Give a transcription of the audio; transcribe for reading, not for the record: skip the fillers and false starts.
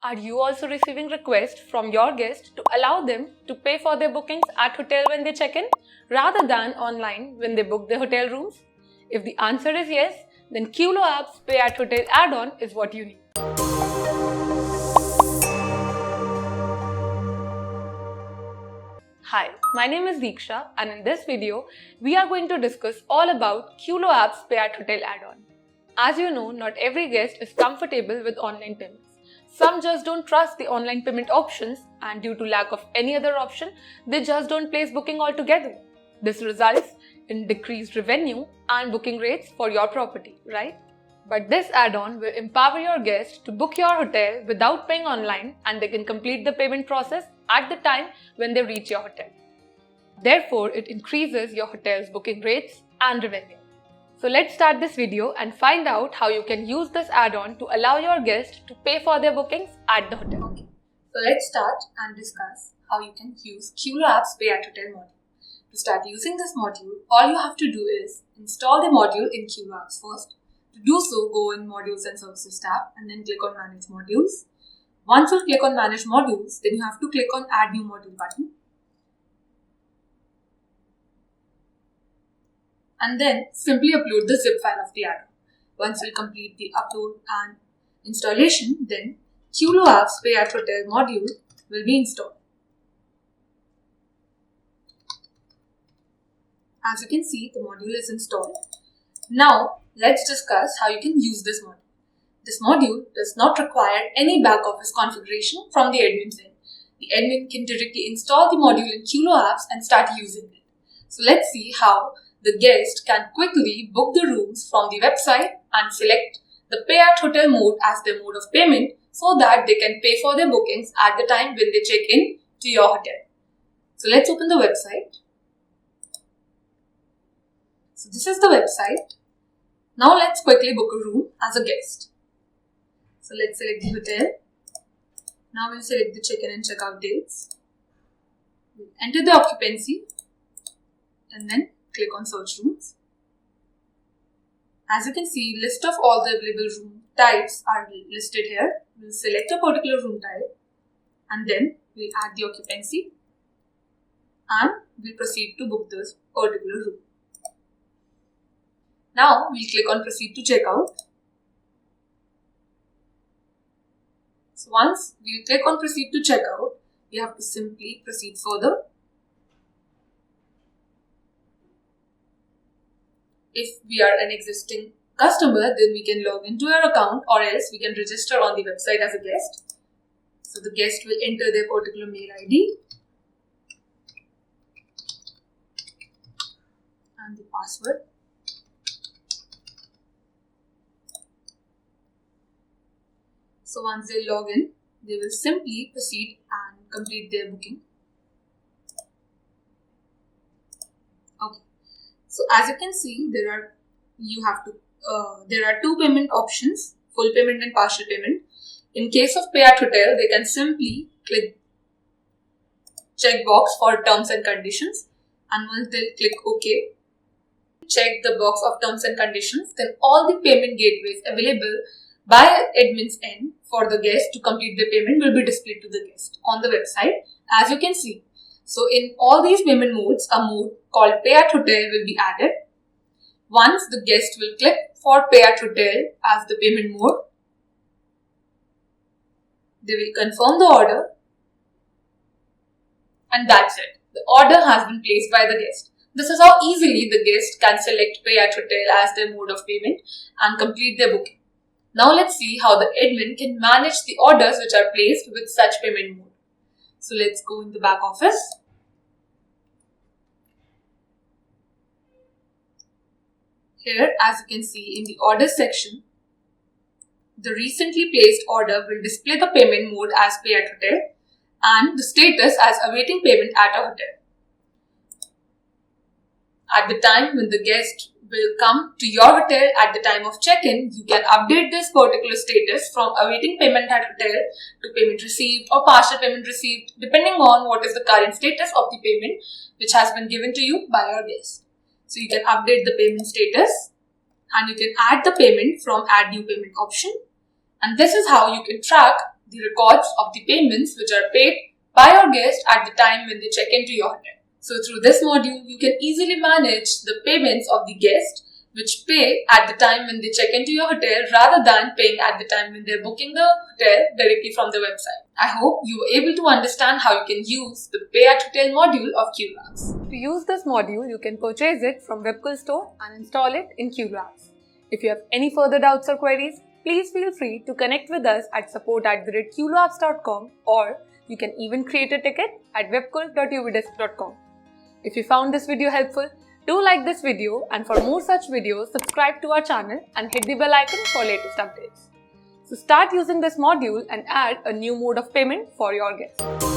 Are you also receiving requests from your guests to allow them to pay for their bookings at hotel when they check in, rather than online when they book their hotel rooms? If the answer is yes, then QloApps Pay at Hotel add-on is what you need. Hi, my name is Deeksha, and in this video, we are going to discuss all about QloApps Pay at Hotel add-on. As you know, not every guest is comfortable with online payments. Some just don't trust the online payment options, and due to lack of any other option, they just don't place booking altogether. This results in decreased revenue and booking rates for your property, right? But this add-on will empower your guests to book your hotel without paying online, and they can complete the payment process at the time when they reach your hotel. Therefore, it increases your hotel's booking rates and revenue. So let's start this video and find out how you can use this add-on to allow your guests to pay for their bookings at the hotel. Okay. So let's start and discuss how you can use QloApps Pay at Hotel module. To start using this module, all you have to do is install the module in QloApps first. To do so, go in Modules and Services tab and then click on Manage Modules. Once you click on Manage Modules, then you have to click on Add New Module button. And then simply upload the zip file of the add-on. Once you complete the upload and installation, then QloApps Pay at Hotel module will be installed. As you can see, the module is installed. Now, let's discuss how you can use this module. This module does not require any back office configuration from the admin's end. The admin can directly install the module in QloApps and start using it. So let's see how the guest can quickly book the rooms from the website and select the Pay at Hotel mode as their mode of payment so that they can pay for their bookings at the time when they check in to your hotel. So let's open the website. So this is the website. Now let's quickly book a room as a guest. So let's select the hotel. Now we'll select the check-in and check-out dates. We'll enter the occupancy and then click on Search Rooms. As you can see, list of all the available room types are listed here. We'll select a particular room type and then we'll add the occupancy and we'll proceed to book this particular room. Now we'll click on Proceed to Checkout. So once we click on Proceed to Checkout, we have to simply proceed further. If we are an existing customer, then we can log into our account, or else we can register on the website as a guest. So the guest will enter their particular mail ID and the password. So once they log in, they will simply proceed and complete their booking. Okay. So as you can see, there are two payment options: full payment and partial payment. In case of Pay at Hotel, they can simply click checkbox for terms and conditions, and once they click OK, check the box of terms and conditions, then all the payment gateways available by admin's end for the guest to complete the payment will be displayed to the guest on the website, as you can see. So in all these payment modes, a mode called Pay at Hotel will be added. Once the guest will click for Pay at Hotel as the payment mode, they will confirm the order, and that's it. The order has been placed by the guest. This is how easily the guest can select Pay at Hotel as their mode of payment and complete their booking. Now let's see how the admin can manage the orders which are placed with such payment mode. So let's go in the back office. Here, as you can see in the orders section, the recently placed order will display the payment mode as Pay at Hotel and the status as awaiting payment at a hotel. At the time when the guest will come to your hotel at the time of check-in, you can update this particular status from awaiting payment at hotel to payment received or partial payment received, depending on what is the current status of the payment which has been given to you by your guest. So you can update the payment status and you can add the payment from Add New Payment option. And this is how you can track the records of the payments which are paid by your guest at the time when they check into your hotel. So through this module, you can easily manage the payments of the guest which pay at the time when they check into your hotel rather than paying at the time when they're booking the hotel directly from the website. I hope you were able to understand how you can use the Pay at Hotel module of QloApps. To use this module, you can purchase it from Webkul store and install it in QloApps. If you have any further doubts or queries, please feel free to connect with us at support@QloApps.com, or you can even create a ticket at webkul.uvdesk.com. If you found this video helpful, do like this video, and for more such videos, subscribe to our channel and hit the bell icon for latest updates. So start using this module and add a new mode of payment for your guests.